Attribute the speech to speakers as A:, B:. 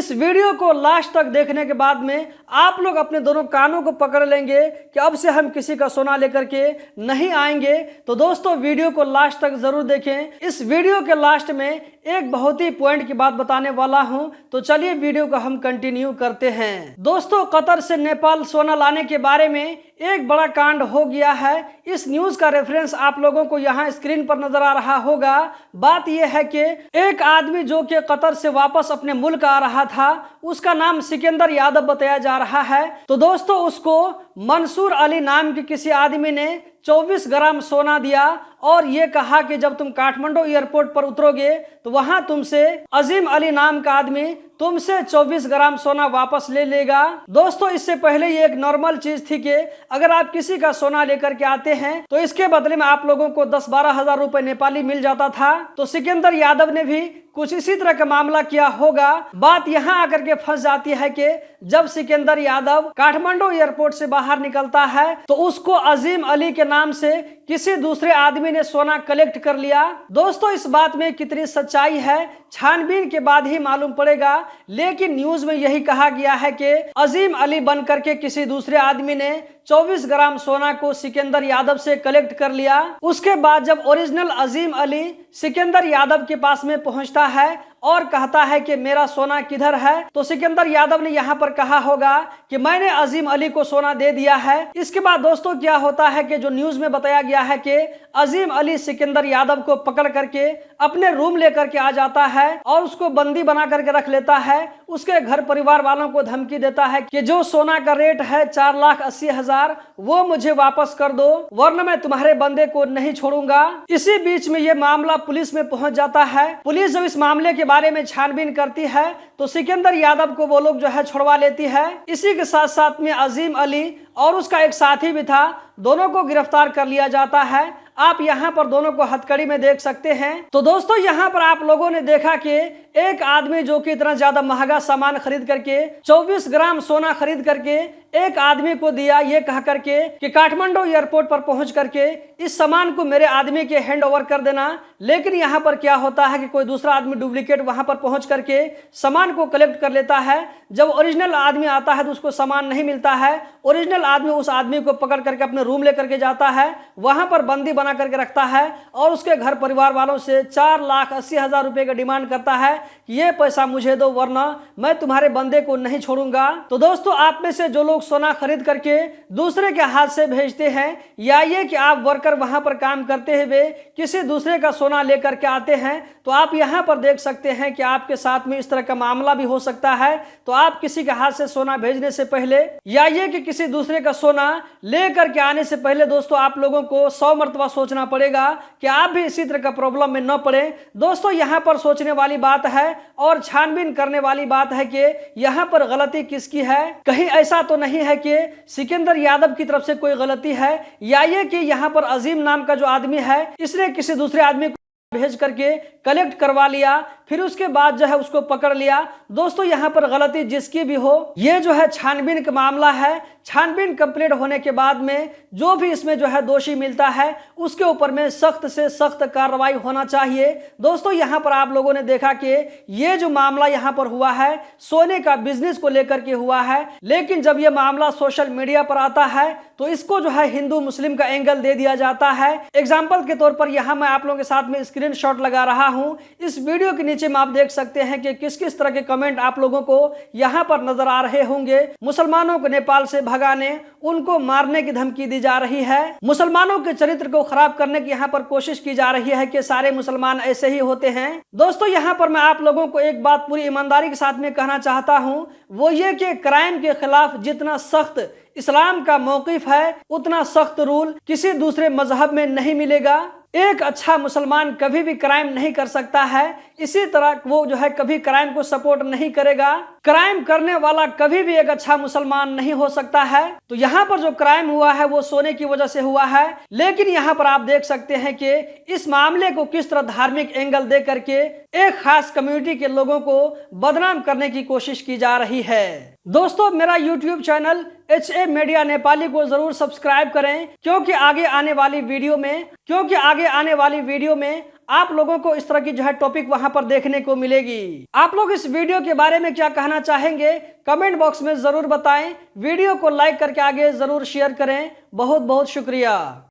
A: इस वीडियो को लास्ट तक देखने के बाद में आप लोग अपने दोनों कानों को पकड़ लेंगे कि अब से हम किसी का सोना लेकर के नहीं आएंगे। तो दोस्तों वीडियो को लास्ट तक जरूर देखें। इस वीडियो के लास्ट में एक बहुत ही पॉइंट की बात बताने वाला हूं, तो चलिए वीडियो को हम कंटिन्यू करते हैं। दोस्तों कतर से नेपाल सोना लाने के बारे में एक बड़ा कांड हो गया है। इस न्यूज का रेफरेंस आप लोगों को यहाँ स्क्रीन पर नजर आ रहा होगा। बात यह है कि एक आदमी जो कि कतर से वापस अपने मुल्क आ रहा था, उसका नाम सिकंदर यादव बताया जा रहा है। तो दोस्तों उसको मंसूर अली नाम के किसी आदमी ने 24 ग्राम सोना दिया और ये कहा कि जब तुम काठमांडू एयरपोर्ट पर उतरोगे तो वहां तुमसे अजीम अली नाम का आदमी तुमसे 24 ग्राम सोना वापस ले लेगा। दोस्तों इससे पहले ये एक नॉर्मल चीज थी कि अगर आप किसी का सोना लेकर के आते हैं तो इसके बदले में आप लोगों को 10-12 हजार रुपए नेपाली मिल जाता था। तो सिकंदर यादव ने भी कुछ इसी तरह का मामला किया होगा। बात यहाँ आकर के फंस जाती है कि जब सिकंदर यादव काठमांडू एयरपोर्ट से बाहर निकलता है तो उसको अजीम अली के नाम से किसी दूसरे आदमी ने सोना कलेक्ट कर लिया। दोस्तों इस बात में कितनी सच्चाई है छानबीन के बाद ही मालूम पड़ेगा, लेकिन न्यूज में यही कहा गया है कि अजीम अली बनकर के किसी दूसरे आदमी ने 24 ग्राम सोना को सिकंदर यादव से कलेक्ट कर लिया। उसके बाद जब ओरिजिनल अजीम अली सिकंदर यादव के पास में पहुंचता है और कहता है कि मेरा सोना किधर है, तो सिकंदर यादव ने यहाँ पर कहा होगा कि मैंने अजीम अली को सोना दे दिया है। इसके बाद दोस्तों क्या होता है कि जो न्यूज में बताया गया है कि अजीम अली सिकंदर यादव को पकड़ करके अपने रूम लेकर के आ जाता है और उसको बंदी बना करके रख लेता है। उसके घर परिवार वालों को धमकी देता है कि जो सोना का रेट है 4,80,000 वो मुझे वापस कर दो, वरना मैं तुम्हारे बंदे को नहीं छोड़ूंगा। इसी बीच में ये मामला पुलिस में पहुंच जाता है। पुलिस जब इस मामले के बारे में छानबीन करती है तो सिकंदर यादव को वो लोग जो है छुड़वा लेती है। इसी के साथ साथ में अजीम अली और उसका एक साथी भी था, दोनों को गिरफ्तार कर लिया जाता है। आप यहाँ पर दोनों को हथकड़ी में देख सकते हैं। तो दोस्तों यहाँ पर आप लोगों ने देखा कि एक आदमी जो कि इतना ज्यादा महंगा सामान खरीद करके 24 ग्राम सोना खरीद करके एक आदमी को दिया, ये कह करके कि काठमांडू एयरपोर्ट पर पहुंच करके इस सामान को मेरे आदमी के हैंड ओवर कर देना। लेकिन यहाँ पर क्या होता है कि कोई दूसरा आदमी डुप्लीकेट वहां पर पहुंच करके सामान को कलेक्ट कर लेता है। जब ओरिजिनल आदमी आता है तो उसको सामान नहीं मिलता है। ओरिजिनल आदमी उस आदमी को पकड़ करके अपने रूम लेकर के जाता है, वहां पर बंदी बना करके रखता है और उसके घर परिवार वालों से 4,80,000 रुपए का डिमांड करता है कि ये पैसा मुझे दो, वरना मैं तुम्हारे बंदे को नहीं छोड़ूंगा। तो दोस्तों आप में से जो लोग सोना खरीद करके दूसरे के हाथ से भेजते हैं या ये कि आप वर्कर वहां पर काम करते हुए किसी दूसरे का सोना लेकर के आते हैं, तो आप यहां पर देख सकते हैं कि आपके साथ में इस तरह का मामला भी हो सकता है। तो आप किसी के हाथ से सोना भेजने से पहले या ये कि किसी दूसरे का सोना लेकर के आने से पहले दोस्तों आप लोगों को 100 मरतबा सोचना पड़ेगा कि आप भी इसी तरह का प्रॉब्लम में न पड़े। दोस्तों यहाँ पर सोचने वाली बात है और छानबीन करने वाली बात है कि यहाँ पर गलती किसकी है। कहीं ऐसा तो नहीं है कि सिकंदर यादव की तरफ से कोई गलती है या ये कि यहाँ पर अजीम नाम का जो आदमी है इसने किसी दूसरे आदमी को भेज करके कलेक्ट करवा लिया, फिर उसके बाद जो है उसको पकड़ लिया। दोस्तों यहाँ पर गलती जिसकी भी हो, ये जो है छानबीन का मामला है। छानबीन कंप्लीट होने के बाद में जो भी इसमें जो है दोषी मिलता है उसके ऊपर में सख्त से सख्त कार्रवाई होना चाहिए। दोस्तों यहाँ पर आप लोगों ने देखा कि ये जो मामला यहाँ पर हुआ है सोने का बिजनेस को लेकर के हुआ है, लेकिन जब ये मामला सोशल मीडिया पर आता है तो इसको जो है हिंदू मुस्लिम का एंगल दे दिया जाता है। एग्जाम्पल के तौर पर यहाँ मैं आप लोगों के साथ में स्क्रीनशॉट लगा रहा हूँ। इस वीडियो के नीचे में आप देख सकते हैं कि किस किस तरह के कमेंट आप लोगों को यहाँ पर नजर आ रहे होंगे। मुसलमानों को नेपाल से भगाने, उनको मारने की धमकी दी जा रही है, मुसलमानों के चरित्र को खराब करने की यहाँ पर कोशिश की जा रही है कि सारे मुसलमान ऐसे ही होते हैं। दोस्तों यहाँ पर मैं आप लोगों को एक बात पूरी ईमानदारी के साथ में कहना चाहता हूँ, वो ये कि क्राइम के खिलाफ जितना सख्त इस्लाम का मौकिफ है उतना सख्त रूल किसी दूसरे मजहब में नहीं मिलेगा। एक अच्छा मुसलमान कभी भी क्राइम नहीं कर सकता है, इसी तरह वो जो है कभी क्राइम को सपोर्ट नहीं करेगा। क्राइम करने वाला कभी भी एक अच्छा मुसलमान नहीं हो सकता है। तो यहाँ पर जो क्राइम हुआ है वो सोने की वजह से हुआ है, लेकिन यहाँ पर आप देख सकते हैं कि इस मामले को किस तरह धार्मिक एंगल दे करके एक खास कम्युनिटी के लोगों को बदनाम करने की कोशिश की जा रही है। दोस्तों मेरा YouTube channel HA media Nepali को जरूर सब्सक्राइब करें, क्योंकि आगे आने वाली वीडियो में आप लोगों को इस तरह की जो है टॉपिक वहां पर देखने को मिलेगी। आप लोग इस वीडियो के बारे में क्या कहना चाहेंगे कमेंट बॉक्स में जरूर बताएं। वीडियो को लाइक करके आगे जरूर शेयर करें। बहुत बहुत शुक्रिया।